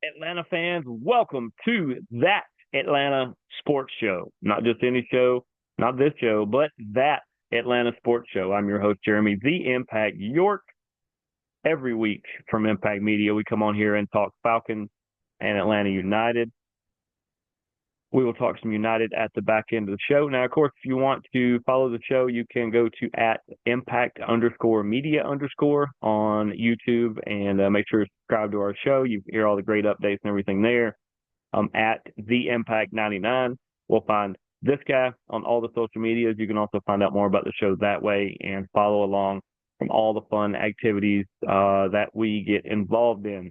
Atlanta fans, welcome to that Atlanta sports show. Not just any show, not this show, but that Atlanta sports show. I'm your host, Jeremy, the Impact York. Every week from Impact Media, we come on here and talk Falcons and Atlanta United. We will talk some United at the back end of the show. Now, of course, if you want to follow the show, you can go to at impact_media_ on YouTube and make sure to subscribe to our show. You hear all the great updates and everything there. At the Impact 99, we'll find this guy on all the social medias. You can also find out more about the show that way and follow along from all the fun activities that we get involved in.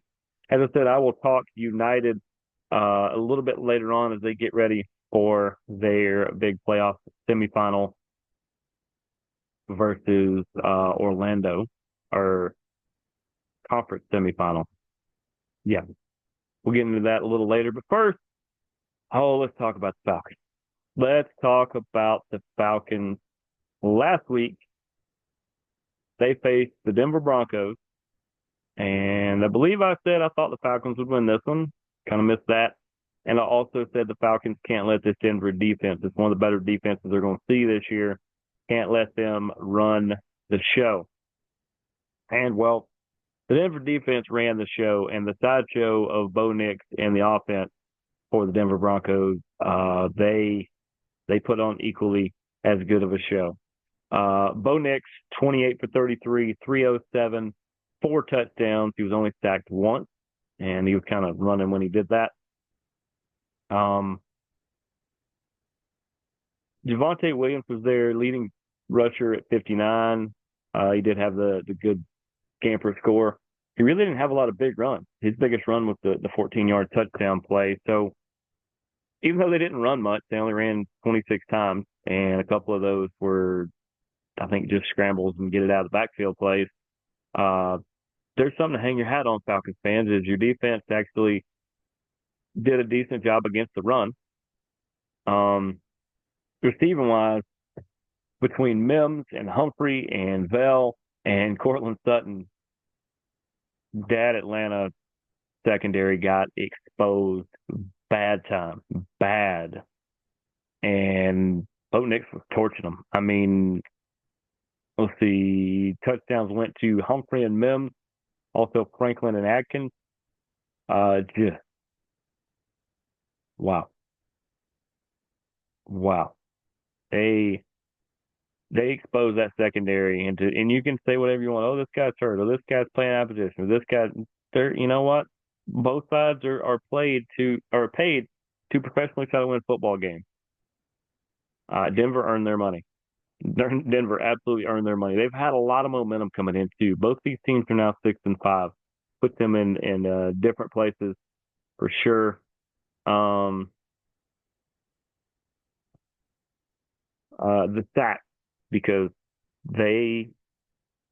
As I said, I will talk United a little bit later on as they get ready for their big playoff semifinal versus Orlando, or conference semifinal. Yeah, we'll get into that a little later. But first, let's talk about the Falcons. Let's talk about the Falcons. Last week, they faced the Denver Broncos, and I believe I said I thought the Falcons would win this one. Kind of missed that. And I also said the Falcons can't let this Denver defense, it's one of the better defenses they're going to see this year, can't let them run the show. And, well, the Denver defense ran the show, and the sideshow of Bo Nix and the offense for the Denver Broncos, they put on equally as good of a show. Bo Nix, 28 for 33, 307, 4 touchdowns. He was only sacked once, and he was kind of running when he did that. Javonte Williams was their leading rusher at 59. He did have the good camper score. He really didn't have a lot of big runs. His biggest run was the 14-yard touchdown play. So even though they didn't run much, they only ran 26 times, and a couple of those were, I think, just scrambles and get it out of the backfield plays. There's something to hang your hat on, Falcons fans, is your defense actually did a decent job against the run. Receiving-wise, between Mims and Humphrey and Bell and Cortland Sutton, that Atlanta secondary got exposed bad time. Bad. And Bo Nix was torching them. I mean, let's see, touchdowns went to Humphrey and Mims, also Franklin and Atkins. Just wow. They expose that secondary and you can say whatever you want. Oh, this guy's hurt, or this guy's playing out of position, or this guy. You know what? Both sides are paid to professionally try to win football games. Denver earned their money. Denver absolutely earned their money. They've had a lot of momentum coming in too. Both these teams are now 6-5. Puts them in different places for sure. The sacks, because they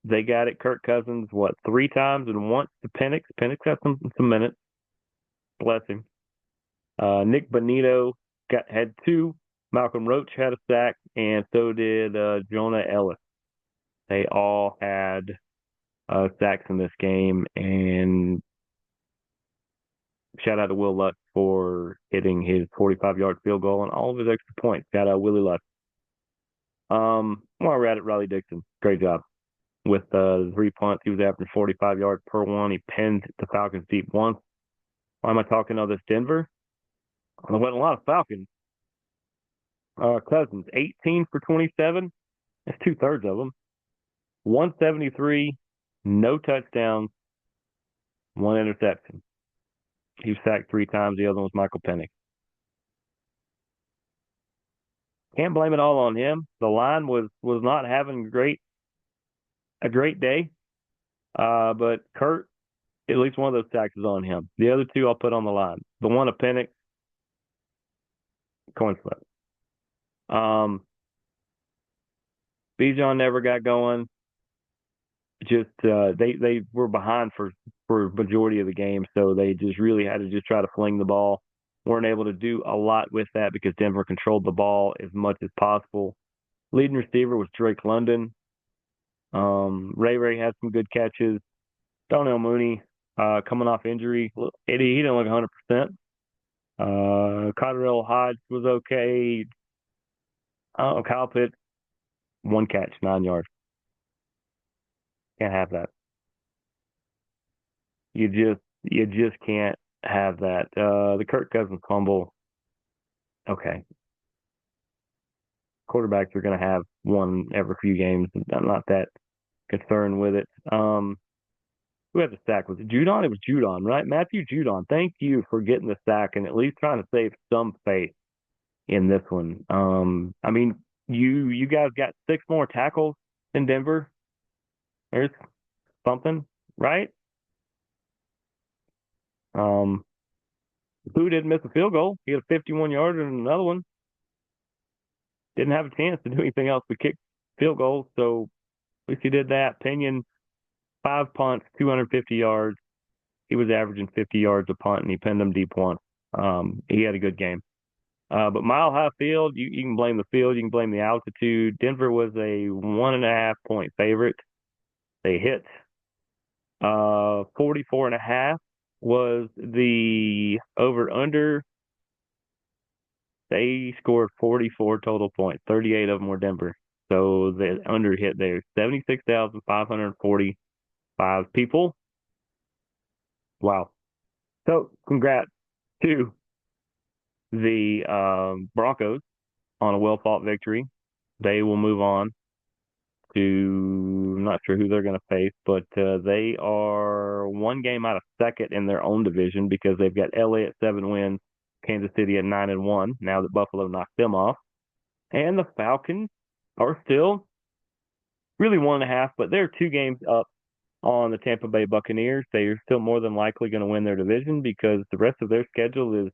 got it. Kirk Cousins, 3 times, and once to Penix. Penix got some minutes. Bless him. Nick Bonito had 2. Malcolm Roach had a sack, and so did Jonah Ellis. They all had sacks in this game, and shout out to Will Lutz for hitting his 45-yard field goal and all of his extra points. Shout out Willie Lutz. While we're at it, Riley Dixon, great job with the 3 punts. He was averaging 45 yards per one. He pinned the Falcons deep once. Why am I talking all this Denver? There wasn't a lot of Falcons. Cousins, 18 for 27. That's 2/3 of them. 173, no touchdowns, 1 interception. He was sacked 3 times. The other one was Michael Penix. Can't blame it all on him. The line was not having a great day. But Kurt, at least one of those sacks is on him. The other 2 I'll put on the line. The one of Penix, coin flip. Bijan never got going. Just they were behind for majority of the game, so they just really had to just try to fling the ball. Weren't able to do a lot with that because Denver controlled the ball as much as possible. Leading receiver was Drake London. Ray had some good catches. Darnell Mooney coming off injury. Eddie, he didn't look 100%. Cotterell Hodge was okay. Kyle Pitts, one catch, 9 yards. Can't have that. You just can't have that. The Kirk Cousins fumble. Okay, quarterbacks are going to have one every few games. I'm not that concerned with it. Who had the sack? Was it Judon? It was Judon, right? Matthew Judon. Thank you for getting the sack and at least trying to save some face in this one. I mean, you guys got six more tackles in Denver. There's something, right? Um, who didn't miss a field goal? He had a 51 yarder and another one. Didn't have a chance to do anything else but kick field goals. So at least he did that. Pinion, 5 punts, 250 yards. He was averaging 50 yards a punt, and he pinned them deep once. He had a good game. But Mile High Field, you can blame the field, you can blame the altitude. Denver was a 1.5 point favorite. They hit 44 and a half was the over under. They scored 44 total points. 38 of them were Denver. So the under hit there. 76,545 people. Wow. So congrats to the Broncos on a well-fought victory. They will move on to, I'm not sure who they're going to face, but they are one game out of second in their own division because they've got LA at 7 wins, Kansas City at 9-1, now that Buffalo knocked them off. And the Falcons are still really 1.5, but they're 2 games up on the Tampa Bay Buccaneers. They are still more than likely going to win their division because the rest of their schedule is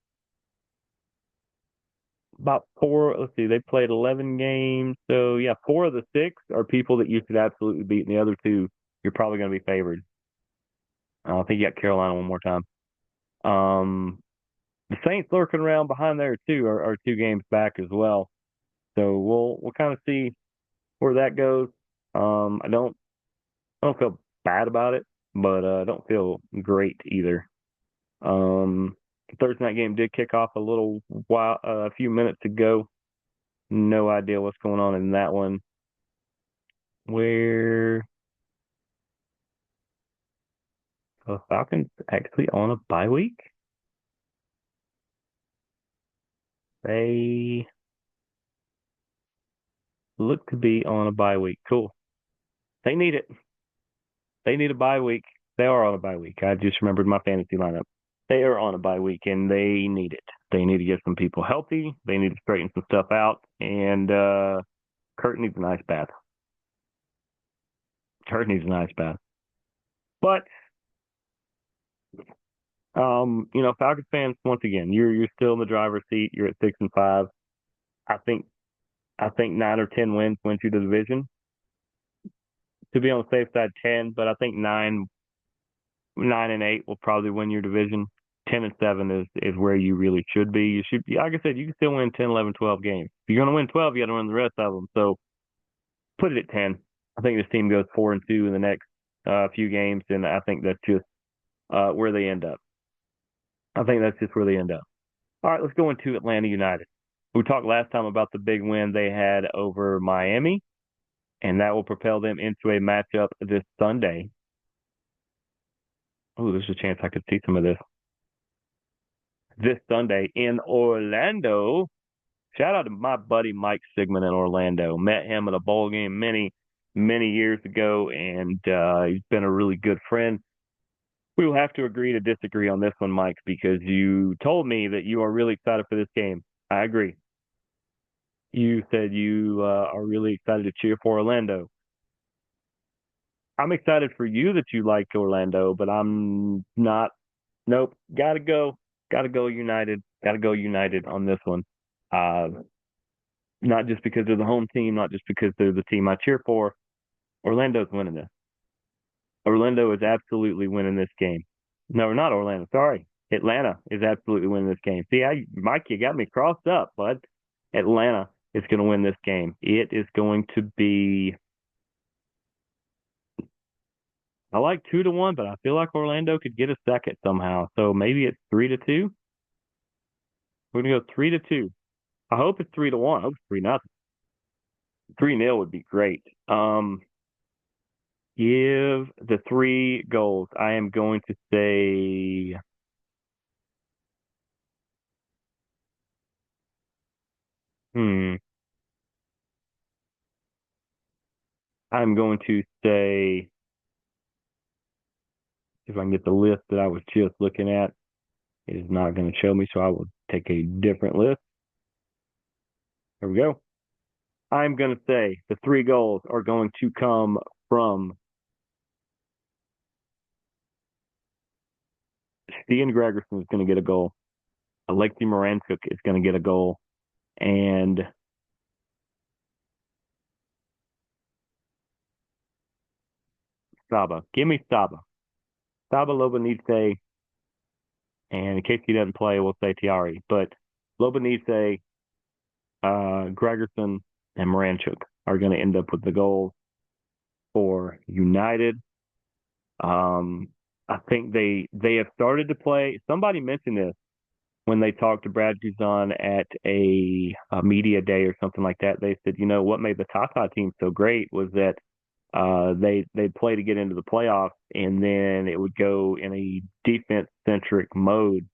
about four. Let's see, they played 11 games. So, yeah, 4 of the 6 are people that you should absolutely beat, and the other 2, you're probably going to be favored. I think you got Carolina one more time. The Saints lurking around behind there, too, are 2 games back as well. So we'll kind of see where that goes. I don't feel bad about it, but I don't feel great either. The Thursday night game did kick off a few minutes ago. No idea what's going on in that one. Where the Falcons actually on a bye week? They look to be on a bye week. Cool. They need it. They need a bye week. They are on a bye week. I just remembered my fantasy lineup. They are on a bye week and they need it. They need to get some people healthy. They need to straighten some stuff out. And Kurt needs a nice bath. Kurt needs a nice bath. But Falcons fans, once again, you're still in the driver's seat. You're at 6-5. I think 9 or 10 wins you the division. To be on the safe side, 10, but I think 9-8 will probably win your division. 10-7 is where you really should be. You should, like I said, you can still win 10, 11, 12 games. If you're going to win 12, you got to win the rest of them. So put it at 10. I think this team goes 4-2 in the next few games, and I think that's just where they end up. I think that's just where they end up. All right, let's go into Atlanta United. We talked last time about the big win they had over Miami, and that will propel them into a matchup this Sunday. Oh, there's a chance I could see some of this. This Sunday in Orlando. Shout out to my buddy Mike Sigmund in Orlando. Met him at a bowl game many, many years ago, and he's been a really good friend. We will have to agree to disagree on this one, Mike, because you told me that you are really excited for this game. I agree. You said you are really excited to cheer for Orlando. I'm excited for you that you like Orlando, but I'm not. Nope. Gotta go. Gotta go United. Gotta go United on this one. Uh, Not just because they're the home team, not just because they're the team I cheer for. Orlando's winning this. Orlando is absolutely winning this game. No, not Orlando. Sorry. Atlanta is absolutely winning this game. See, Mike, you got me crossed up, but Atlanta is going to win this game. It is going to be I like 2-1, but I feel like Orlando could get a second somehow. So maybe it's 3-2. We're gonna go 3-2. I hope it's 3-1. I hope it's 3-0. 3-0 would be great. Give the three goals. I am going to say, hmm, I'm going to say, if I can get the list that I was just looking at, it is not going to show me, so I will take a different list. Here we go. I'm going to say the three goals are going to come from Stian Gregerson is going to get a goal. Alexei Moranchuk is going to get a goal. And Saba. Give me Saba. Saba Lobanese, and in case he doesn't play, we'll say Tiari. But Lobanese, Gregerson, and Moranchuk are going to end up with the goals for United. I think they have started to play. Somebody mentioned this when they talked to Brad Guzan at a media day or something like that. They said, what made the Tata team so great was that they'd play to get into the playoffs, and then it would go in a defense centric mode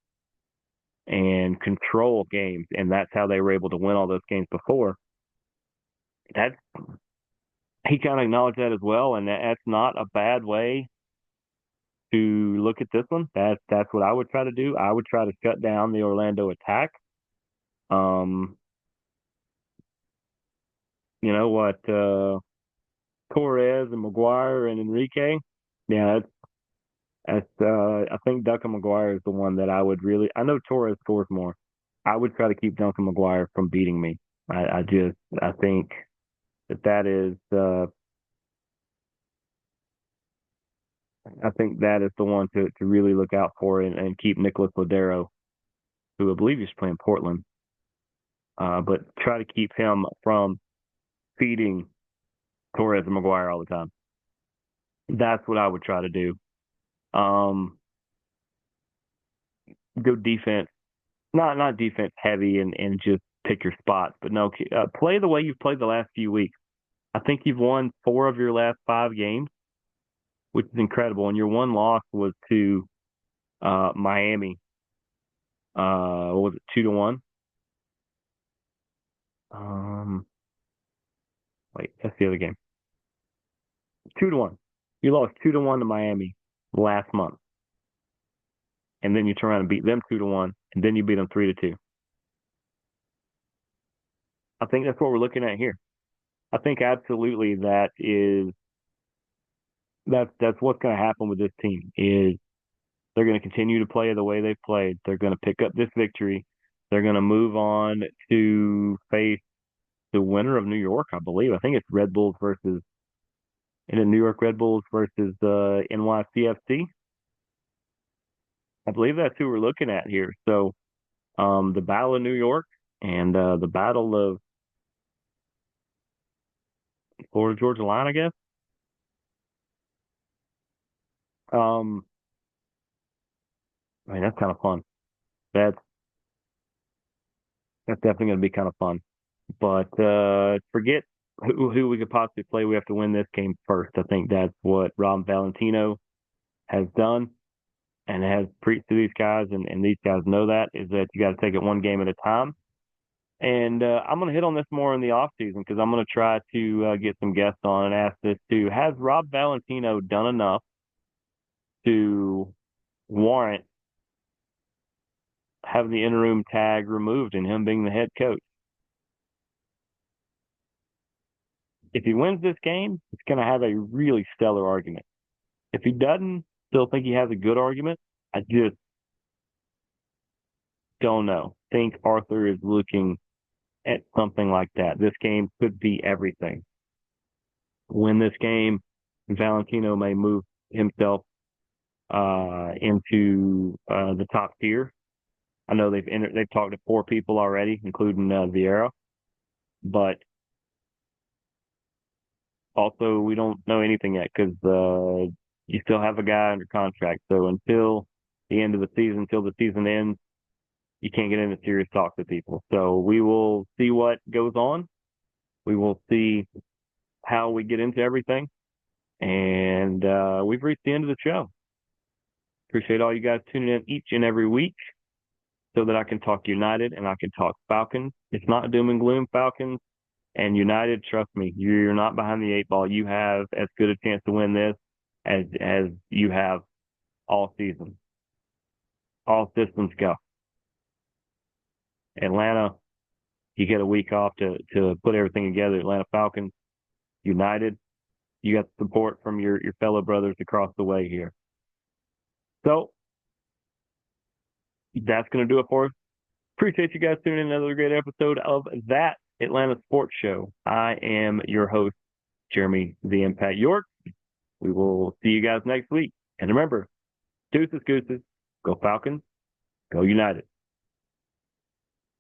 and control games, and that's how they were able to win all those games before. That he kind of acknowledged that as well, and that's not a bad way to look at this one. That's what I would try to do. I would try to shut down the Orlando attack. Um, you know what? Torres and Maguire and Enrique. Yeah, I think Duncan Maguire is the one that I would really. I know Torres scores more. I would try to keep Duncan Maguire from beating me. I think that is I think that is the one to really look out for and keep Nicholas Lodero, who I believe is playing Portland. But try to keep him from feeding Torres and Maguire all the time. That's what I would try to do. Um, go defense, not defense heavy and just pick your spots, but no, play the way you've played the last few weeks. I think you've won 4 of your last 5 games, which is incredible. And your one loss was to Miami. What was it, 2-1? Um, wait, that's the other game. 2-1. You lost 2-1 to Miami last month, and then you turn around and beat them 2-1, and then you beat them 3-2. I think that's what we're looking at here. I think absolutely that's what's going to happen with this team is they're going to continue to play the way they've played. They're going to pick up this victory. They're going to move on to face the winner of New York, I believe. I think it's Red Bulls versus in the New York Red Bulls versus NYCFC. I believe that's who we're looking at here. So the Battle of New York and the Battle of Florida Georgia Line, I guess. Um, I mean that's kind of fun. That's that's definitely going to be kind of fun. But forget who we could possibly play. We have to win this game first. I think that's what Rob Valentino has done and has preached to these guys, and these guys know that is that you got to take it one game at a time. And I'm going to hit on this more in the off season because I'm going to try to get some guests on and ask this too. Has Rob Valentino done enough to warrant having the interim tag removed and him being the head coach? If he wins this game, it's going to have a really stellar argument. If he doesn't, still think he has a good argument. I just don't know. Think Arthur is looking at something like that. This game could be everything. Win this game, Valentino may move himself into the top tier. I know they've talked to 4 people already, including Vieira, but also we don't know anything yet because You still have a guy under contract. So until the end of the season, until the season ends, you can't get into serious talks with people. So we will see what goes on. We will see how we get into everything. And we've reached the end of the show. Appreciate all you guys tuning in each and every week so that I can talk United and I can talk Falcons. It's not doom and gloom, Falcons and United. Trust me, you're not behind the eight ball. You have as good a chance to win this as you have all season. All systems go. Atlanta, you get a week off to put everything together. Atlanta Falcons, United, you got support from your fellow brothers across the way here. So that's going to do it for us. Appreciate you guys tuning in another great episode of That Atlanta Sports Show. I am your host, Jeremy the Impact York. We will see you guys next week. And remember, deuces, gooses, go Falcons, go United.